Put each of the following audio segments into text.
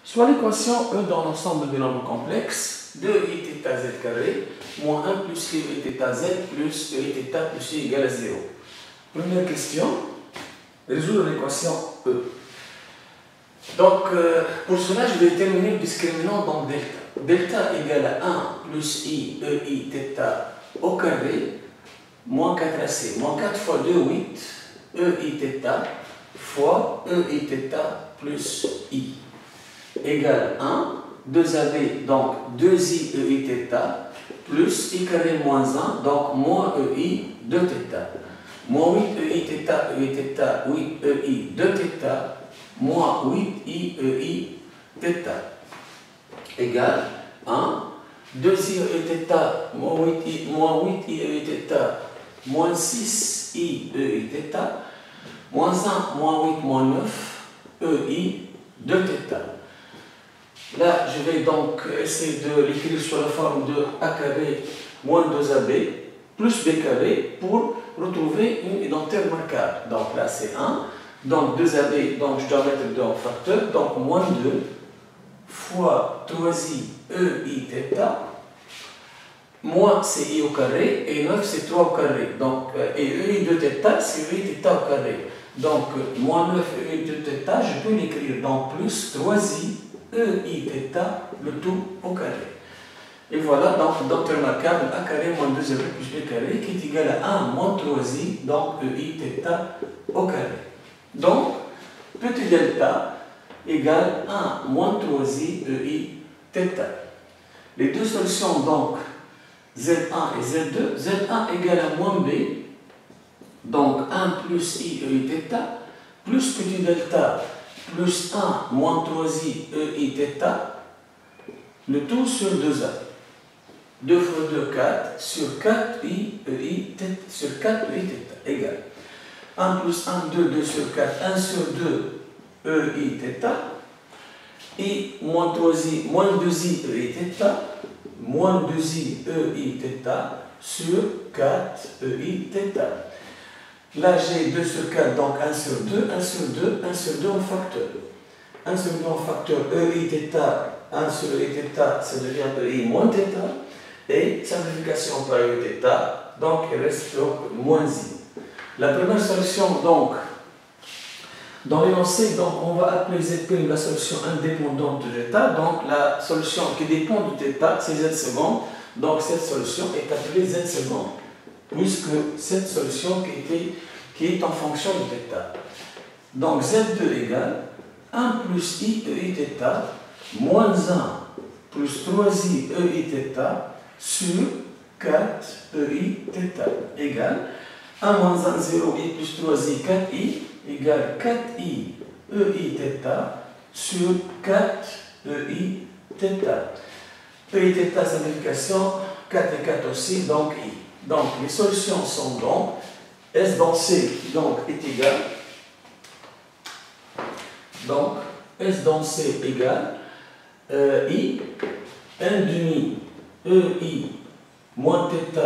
soit l'équation E dans l'ensemble des nombres complexes, 2i θ z carré, moins 1 plus i θ z plus i θ plus i égale à 0. Première question, résoudre l'équation E. Donc, pour cela, je vais déterminer le discriminant dans delta. Delta égale à 1 plus i θ au carré, moins 4ac, moins 4 fois 2, 8, θ fois θ plus i, égale 1, 2ab, donc 2i θ, plus i carré moins 1, donc moins ei de θ, moins 8 θ, 8 de θ, moins 8i θ, égale 1, 2i θ, moins 8i θ, moins 6i θ, moins 1, moins 8, moins 9, ei de θ. Là, je vais donc essayer de l'écrire sous la forme de a carré moins 2ab plus b carré pour retrouver une identité remarquable. Donc là, c'est 1. Donc 2ab, donc je dois mettre 2 en facteur. Donc moins 2 fois 3i ei θ, moins c'est i au carré, et 9 c'est 3 au carré. Donc, et ei de θ, c'est ei θ au carré. Donc, moins 9 ei de θ, je peux l'écrire dans plus 3i ei θ, le tout au carré. Et voilà, donc, identité remarquable, a carré moins 2ab plus b carré, qui est égal à 1 moins 3i, donc ei θ au carré. Donc, petit delta égale 1 moins 3i ei θ. Les deux solutions, donc, Z1 et Z2, Z1 égale à moins B, donc 1 plus i ei θ, plus petit delta, plus 1 moins 3i ei θ, le tout sur 2a. 2 fois 2, 4, sur 4i ei θ, sur 4 ei θ, égale 1 plus 1, 2, 2 sur 4, 1 sur 2 ei θ, et moins 3i, moins 2i ei θ, moins 2i ei θ sur 4 ei θ. Là, j'ai 2 sur 4, donc 1 sur 2, 1 sur 2, 1 sur 2 en facteur. 1 sur 2 en facteur, ei θ, 1 sur ei θ, ça devient ei moins θ, et simplification par ei θ, donc il reste donc moins i. La première solution, donc, dans l'énoncé, donc on va appeler Z' la solution indépendante de θ, donc la solution qui dépend de θ, c'est Z seconde, donc cette solution est appelée Z seconde, puisque cette solution qui est en fonction de θ. Donc Z2 égale 1 plus i ei θ, moins 1 plus 3i ei θ sur 4 ei θ, égale 1 moins 1, 0, i plus 3i, 4i, égale 4i ei θ sur 4 ei θ. Ei θ, simplification, 4 et 4 aussi, donc i. Donc les solutions sont donc S dans C donc, est égal, donc S dans C égale i, 1 demi ei moins θ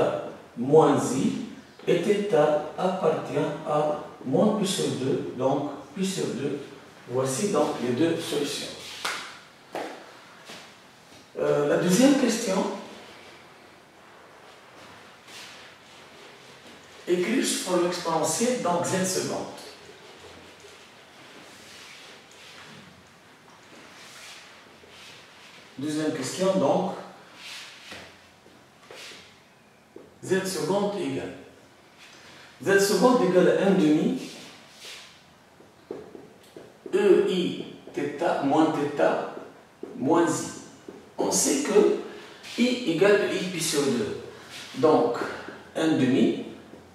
moins i, et θ appartient à moins pi sur 2, donc pi sur 2. Voici donc les deux solutions. La deuxième question, écrire sous forme exponentielle, donc Z seconde. Deuxième question, donc, Z seconde égale. Z seconde égale à 1 demi ei θ moins θ moins i. On sait que i égale i pi sur 2. Donc, 1 demi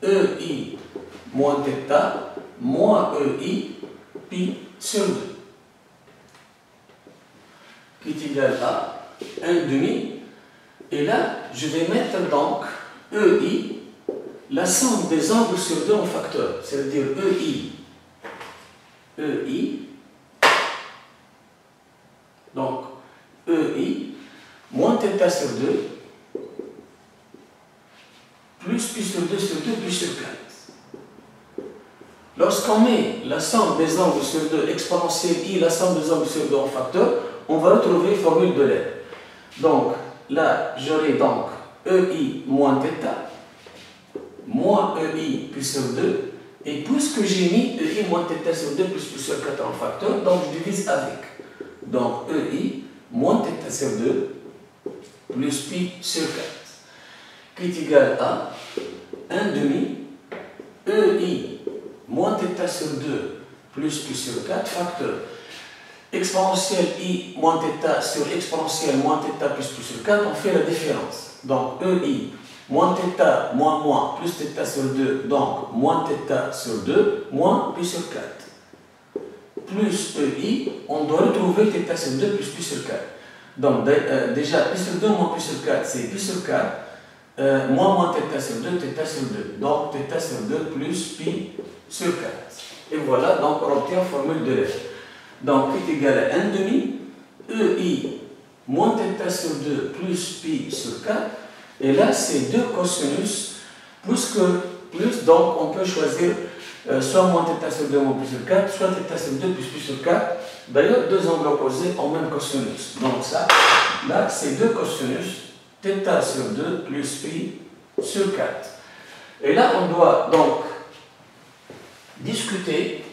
ei moins θ moins ei pi sur 2. Qui est égal à 1 demi. Et là, je vais mettre donc ei, la somme des angles sur 2 en facteur, c'est-à-dire ei, donc ei, moins θ sur 2, plus pi sur 2 sur 2, pi sur 4. Lorsqu'on met la somme des angles sur 2 exponentielle i, la somme des angles sur 2 en facteur, on va retrouver la formule de l'air. Donc, là, j'aurai donc EI moins θ, moins EI puissance sur 2, et puisque j'ai mis EI moins θ sur 2 plus sur 4 en facteur, donc je divise avec. Donc, EI moins θ sur 2 plus pi sur 4, qui est égal à 1 demi EI moins θ sur 2 plus pi sur 4 facteur exponentielle i moins θ sur exponentielle moins θ plus pi sur 4, on fait la différence. Donc EI moins θ moins plus θ sur 2, donc moins θ sur 2 moins pi sur 4. Plus EI, on doit retrouver θ sur 2 plus pi sur 4. Donc déjà pi sur 2 moins pi sur 4, c'est pi sur 4, moins θ sur 2, θ sur 2. Donc θ sur 2 plus pi sur 4. Et voilà, donc on obtient la formule de l'air. Donc est égal à 1 demi EI moins θ sur 2 plus pi sur 4. Et là, c'est 2 cosinus plus, donc on peut choisir soit moins θ sur 2 moins pi sur 4, soit θ sur 2 plus pi sur 4. D'ailleurs, deux angles opposés ont même cosinus. Donc ça, là, c'est 2 cosinus, θ sur 2 plus pi sur 4. Et là, on doit donc discuter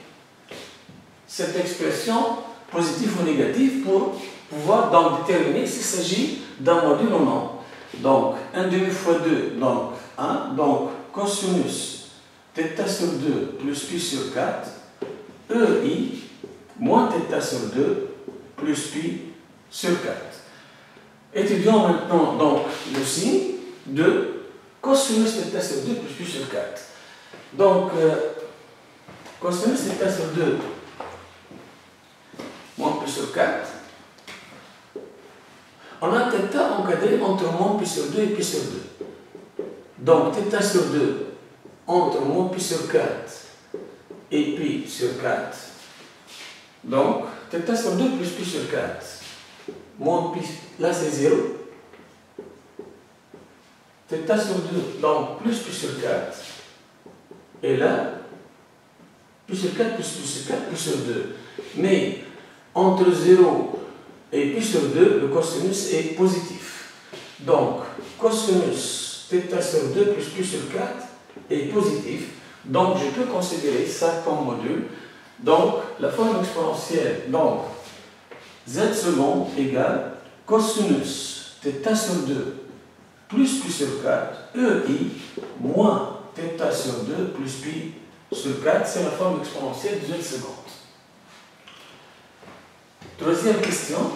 cette expression positive ou négative pour pouvoir donc déterminer s'il s'agit d'un module ou non. Donc 1 demi fois 2, donc 1, donc cosinus θ sur 2 plus pi sur 4, EI moins θ sur 2 plus pi sur 4. Étudions maintenant donc le signe de cosinus θ sur 2 plus pi sur 4. Donc cosinus θ sur 2 moins pi sur 4, on a θ encadré entre moins pi sur 2 et pi sur 2. Donc θ sur 2 entre moins pi sur 4 et pi sur 4. Donc θ sur 2 plus pi sur 4. Moins pi, là c'est 0. θ sur 2, donc plus pi sur 4. Et là, pi sur 4 plus pi sur 4 pi sur 2. Mais entre 0 et pi sur 2, le cosinus est positif. Donc, cosinus θ sur 2 plus pi sur 4 est positif. Donc, je peux considérer ça comme module. Donc, la forme exponentielle, donc, z seconde égale cosinus θ sur 2 plus pi sur 4, EI moins θ sur 2 plus pi sur 4, c'est la forme exponentielle de z seconde. Troisième question.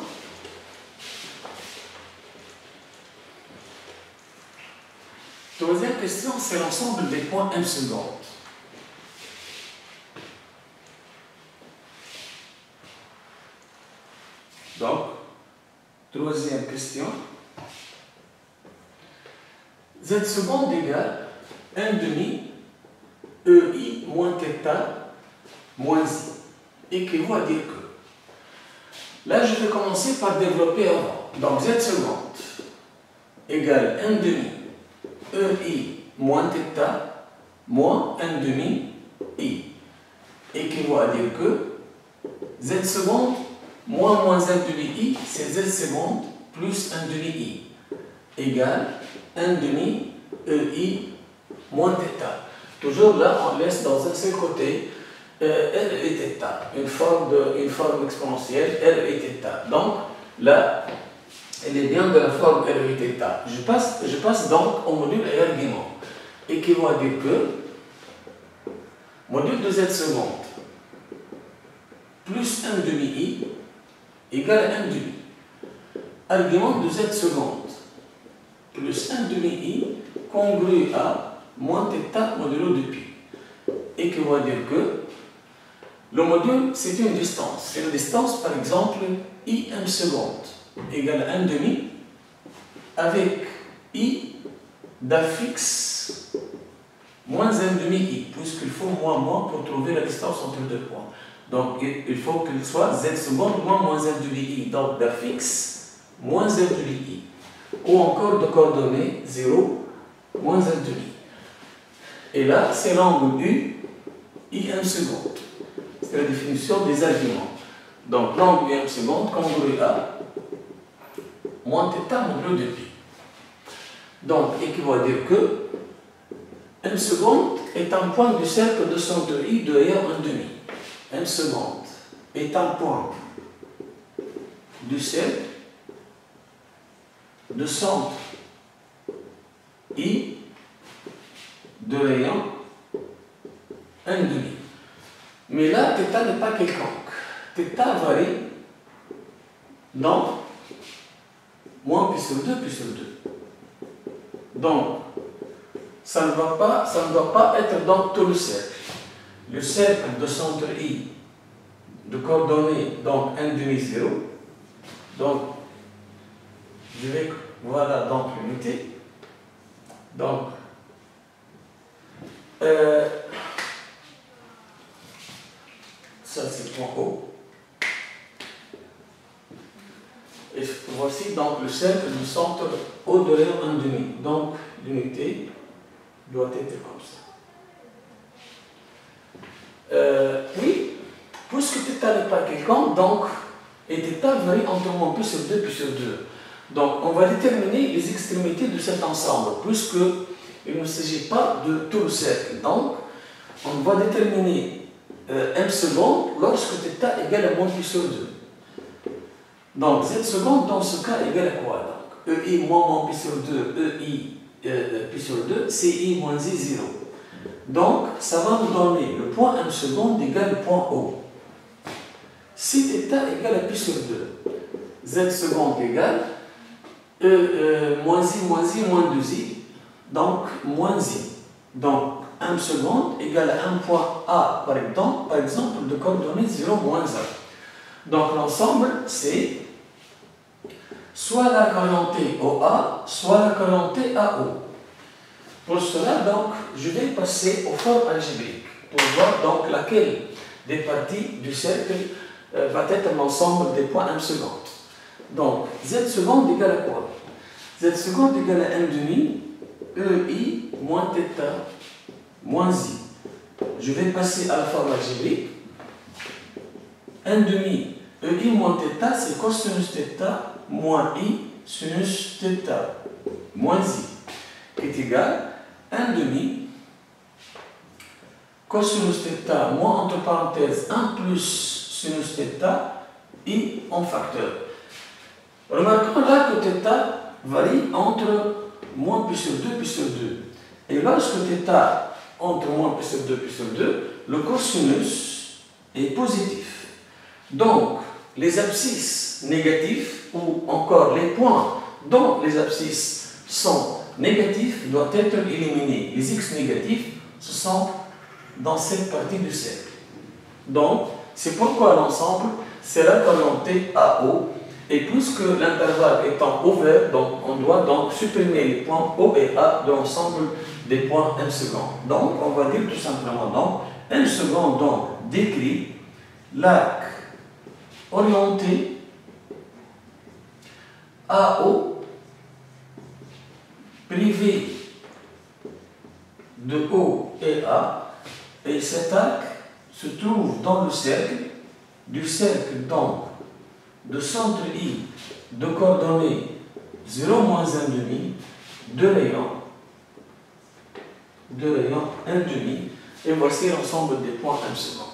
Troisième question, c'est l'ensemble des points m secondes. Donc, troisième question. Z seconde égale 1 demi EI moins θ moins I, équivaut à dire que. Là, je vais commencer par développer avant. Donc, z seconde égale 1 demi EI moins θ moins 1 demi I, équivaut à dire que z seconde moins 1 demi I, c'est z seconde plus 1 demi I, égale 1 demi EI moins θ. Toujours là, on laisse dans un seul côté R et θ, une forme exponentielle R et θ. Donc là, elle est bien de la forme R et θ. Je passe donc au module et argument, équivaut à dire que module de z seconde plus 1 demi I égale 1 demi. Argument de z seconde plus 1 demi I congru à moins θ modulo de pi, équivaut à dire que le module, c'est une distance. C'est une distance, par exemple, IM seconde égale 1 demi avec I d'affixe moins 1 demi I, puisqu'il faut moins pour trouver la distance entre deux points. Donc, il faut qu'il soit Z seconde moins 1 demi I. Donc, d'affixe moins 1 demi I. Ou encore de coordonnées 0 moins 1 demi. Et là, c'est l'angle U, IM seconde. C'est la définition des arguments. Donc l'angle du m seconde congrue à moins θ modulo de pi. Donc, équivaut à dire que m seconde est un point du cercle de centre I de rayon 1,5. M seconde est un point du cercle de centre I de rayon 1,5. Mais là, θ n'est pas quelconque. θ varie dans moins pi sur 2, pi sur 2. Donc, ça ne doit pas être dans tout le cercle. Le cercle de centre I de coordonnées donc 1,5, 0. Donc, je vais, voilà, donc l'unité. Donc, ça c'est point O. Et voici donc le cercle du centre O de rayon 1,5. Donc, l'unité doit être comme ça. Oui, puisque θ n'est pas quelconque, donc, et θ varie entre moins pi sur 2, pi sur 2. Donc, on va déterminer les extrémités de cet ensemble, puisque il ne s'agit pas de tout le cercle. Donc, on va déterminer m seconde lorsque θ égale à moins pi sur 2. Donc, z seconde, dans ce cas, égale à quoi? Donc, EI moins pi sur 2, EI pi sur 2, CI moins I 0. Donc, ça va nous donner le point m seconde égale au point O. Si θ égale à pi sur 2, z seconde égale moins I moins I moins 2I, donc moins I. Donc, m seconde égale à un point A, par exemple, de coordonnées 0, moins 1. Donc, l'ensemble, c'est soit la orientée OA, soit la orientée AO. Pour cela, donc, je vais passer aux formes algébriques pour voir donc laquelle des parties du cercle va être l'ensemble des points m seconde. Donc, z seconde égale à quoi? Z seconde égale à m', EI moins θ moins I. Je vais passer à la forme algébrique. m', EI moins θ, c'est cosinus θ moins I sinus θ moins I est égal à 1,5 cosinus θ moins entre parenthèses 1 plus sinus θ I en facteur. Remarquons là que θ varie entre moins pi sur 2, pi sur 2. Et lorsque θ entre moins pi sur 2, pi sur 2, le cosinus est positif. Donc, les abscisses négatifs, ou encore les points dont les abscisses sont négatifs, doivent être éliminés. Les x négatifs, ce sont dans cette partie du cercle. Donc, c'est pourquoi l'ensemble sera orienté à O. Et puisque l'intervalle étant ouvert, donc on doit donc supprimer les points O et A de l'ensemble des points m seconde. Donc, on va dire tout simplement donc m seconde donc décrit l'arc orienté AO privé de O et A, et cet arc se trouve dans le cercle, du cercle donc de centre I de coordonnées 0 moins 1,5 de rayon 1,5, et voici l'ensemble des points m seconde.